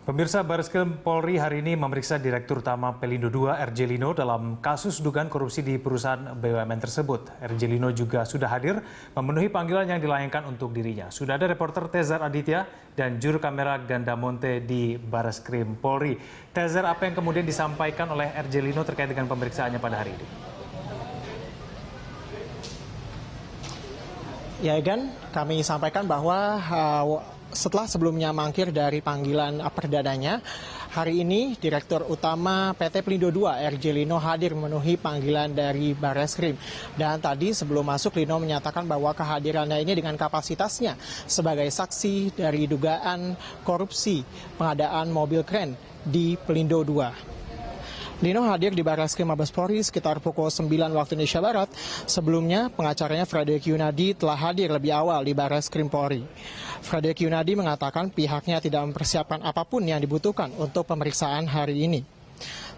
Pemirsa, Bareskrim Polri hari ini memeriksa Direktur Utama Pelindo II, RJ Lino, dalam kasus dugaan korupsi di perusahaan BUMN tersebut. RJ Lino juga sudah hadir memenuhi panggilan yang dilayangkan untuk dirinya. Sudah ada reporter Tezar Aditya dan juru kamera Ganda Monte di Bareskrim Polri. Tezar, apa yang kemudian disampaikan oleh RJ Lino terkait dengan pemeriksaannya pada hari ini? Ya, Egan, kami sampaikan bahwa setelah sebelumnya mangkir dari panggilan perdananya, hari ini Direktur Utama PT Pelindo II, RJ Lino, hadir memenuhi panggilan dari Bareskrim. Dan tadi sebelum masuk, Lino menyatakan bahwa kehadirannya ini dengan kapasitasnya sebagai saksi dari dugaan korupsi pengadaan mobil kren di Pelindo II. Lino hadir di Bareskrim Mabes Polri sekitar pukul 9 waktu Indonesia Barat. Sebelumnya, pengacaranya Frederick Yunadi telah hadir lebih awal di Bareskrim Polri. Frederick Yunadi mengatakan pihaknya tidak mempersiapkan apapun yang dibutuhkan untuk pemeriksaan hari ini.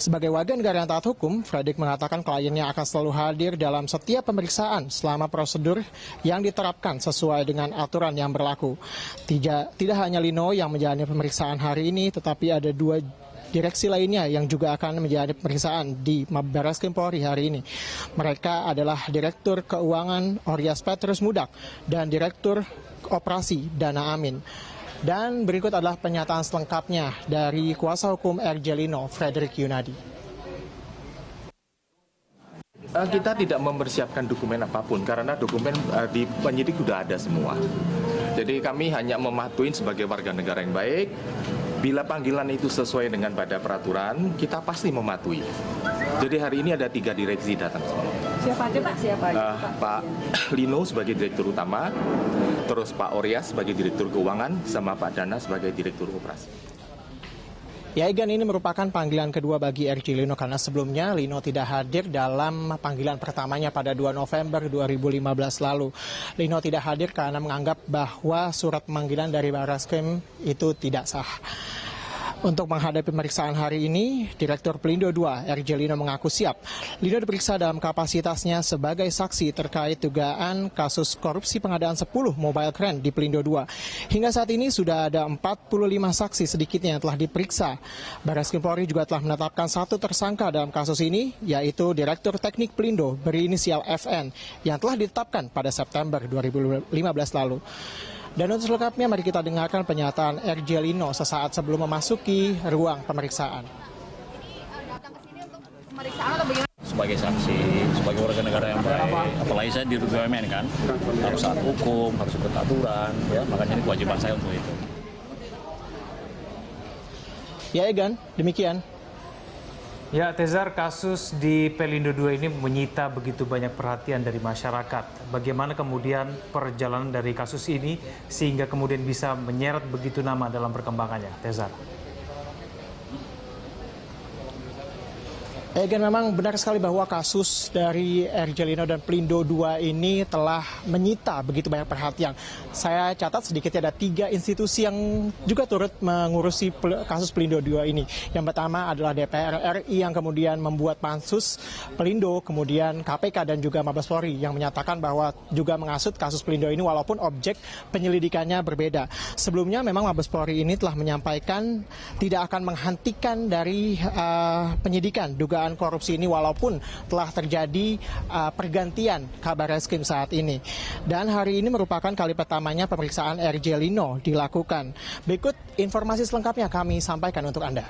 Sebagai warga negara yang taat hukum, Frederick mengatakan kliennya akan selalu hadir dalam setiap pemeriksaan selama prosedur yang diterapkan sesuai dengan aturan yang berlaku. Tidak hanya Lino yang menjalani pemeriksaan hari ini, tetapi ada dua direksi lainnya yang juga akan menjalani pemeriksaan di Bareskrim Polri hari ini. Mereka adalah Direktur Keuangan Oryas Petrus Mudak dan Direktur Operasi Dana Amin. Dan berikut adalah pernyataan selengkapnya dari kuasa hukum RJ Lino, Frederick Yunadi. Kita tidak mempersiapkan dokumen apapun karena dokumen di penyidik sudah ada semua. Jadi kami hanya mematuhi sebagai warga negara yang baik. Bila panggilan itu sesuai dengan pada peraturan, kita pasti mematuhi. Jadi hari ini ada 3 direksi datang semua. Siapa aja Pak? Siapa aja? Pak Lino sebagai Direktur Utama, terus Pak Oryas sebagai Direktur Keuangan, sama Pak Dana sebagai Direktur Operasi. Ya, Egan, ini merupakan panggilan kedua bagi RJ Lino karena sebelumnya Lino tidak hadir dalam panggilan pertamanya pada 2 November 2015 lalu. Lino tidak hadir karena menganggap bahwa surat pemanggilan dari Bareskrim itu tidak sah. Untuk menghadapi pemeriksaan hari ini, Direktur Pelindo II, RJ Lino, mengaku siap. Lino diperiksa dalam kapasitasnya sebagai saksi terkait dugaan kasus korupsi pengadaan 10 mobile crane di Pelindo II. Hingga saat ini sudah ada 45 saksi sedikitnya yang telah diperiksa. Bareskrim Polri juga telah menetapkan 1 tersangka dalam kasus ini, yaitu Direktur Teknik Pelindo berinisial FN yang telah ditetapkan pada September 2015 lalu. Dan untuk selengkapnya, mari kita dengarkan pernyataan RJ Lino sesaat sebelum memasuki ruang pemeriksaan. Datang ke sini untuk pemeriksaan atau bagaimana? Sebagai saksi, sebagai warga negara yang baik, apalagi saya di BUMN kan, harus taat hukum, harus ikut aturan, ya, makanya ini kewajiban saya untuk itu. Ya, Egan, demikian. Ya, Tezar, kasus di Pelindo II ini menyita begitu banyak perhatian dari masyarakat. Bagaimana kemudian perjalanan dari kasus ini sehingga kemudian bisa menyeret begitu nama dalam perkembangannya, Tezar? Egan, memang benar sekali bahwa kasus dari RJ Lino dan Pelindo II ini telah menyita begitu banyak perhatian. Saya catat sedikitnya ada 3 institusi yang juga turut mengurusi kasus Pelindo II ini. Yang pertama adalah DPR RI yang kemudian membuat pansus Pelindo, kemudian KPK dan juga Mabes Polri yang menyatakan bahwa juga mengasut kasus Pelindo ini walaupun objek penyelidikannya berbeda. Sebelumnya memang Mabes Polri ini telah menyampaikan tidak akan menghentikan dari penyidikan dugaan korupsi ini walaupun telah terjadi pergantian kabar reskrim saat ini. Dan hari ini merupakan kali pertamanya pemeriksaan RJ Lino dilakukan. Berikut informasi selengkapnya kami sampaikan untuk Anda.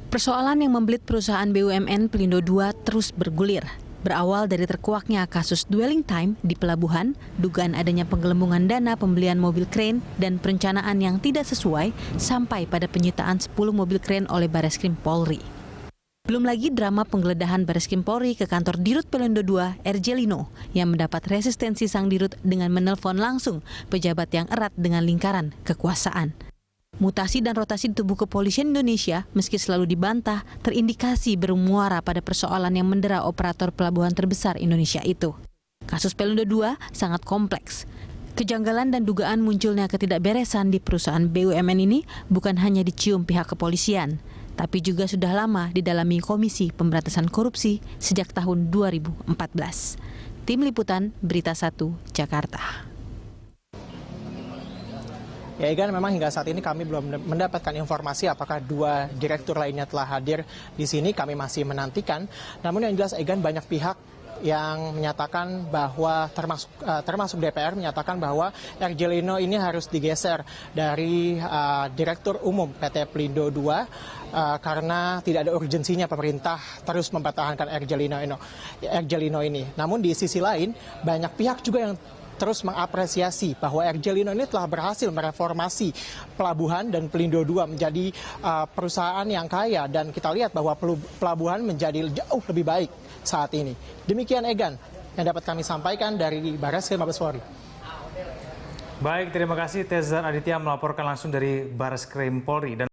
Persoalan yang membelit perusahaan BUMN Pelindo II terus bergulir. Berawal dari terkuaknya kasus dwelling time di pelabuhan, dugaan adanya penggelembungan dana pembelian mobil crane dan perencanaan yang tidak sesuai sampai pada penyitaan 10 mobil crane oleh Bareskrim Polri. Belum lagi drama penggeledahan Bareskrim Polri ke kantor Dirut Pelindo II, RJ Lino, yang mendapat resistensi sang Dirut dengan menelpon langsung pejabat yang erat dengan lingkaran kekuasaan. Mutasi dan rotasi di tubuh kepolisian Indonesia, meski selalu dibantah, terindikasi bermuara pada persoalan yang mendera operator pelabuhan terbesar Indonesia itu. Kasus Pelindo II sangat kompleks. Kejanggalan dan dugaan munculnya ketidakberesan di perusahaan BUMN ini bukan hanya dicium pihak kepolisian, tapi juga sudah lama didalami Komisi Pemberantasan Korupsi sejak tahun 2014. Tim Liputan Berita 1, Jakarta. Ya Egan, memang hingga saat ini kami belum mendapatkan informasi apakah 2 direktur lainnya telah hadir di sini. Kami masih menantikan. Namun yang jelas Egan, banyak pihak yang menyatakan bahwa termasuk DPR menyatakan bahwa RJ Lino ini harus digeser dari Direktur Umum PT Pelindo II karena tidak ada urgensinya pemerintah terus mempertahankan RJ Lino ini. Namun di sisi lain banyak pihak juga yang terus mengapresiasi bahwa RJ Lino ini telah berhasil mereformasi pelabuhan dan Pelindo II menjadi perusahaan yang kaya, dan kita lihat bahwa pelabuhan menjadi jauh lebih baik saat ini. Demikian Egan yang dapat kami sampaikan dari Barreskrim Mabes Polri. Baik, terima kasih Tezar Aditya melaporkan langsung dari Barreskrim Polri.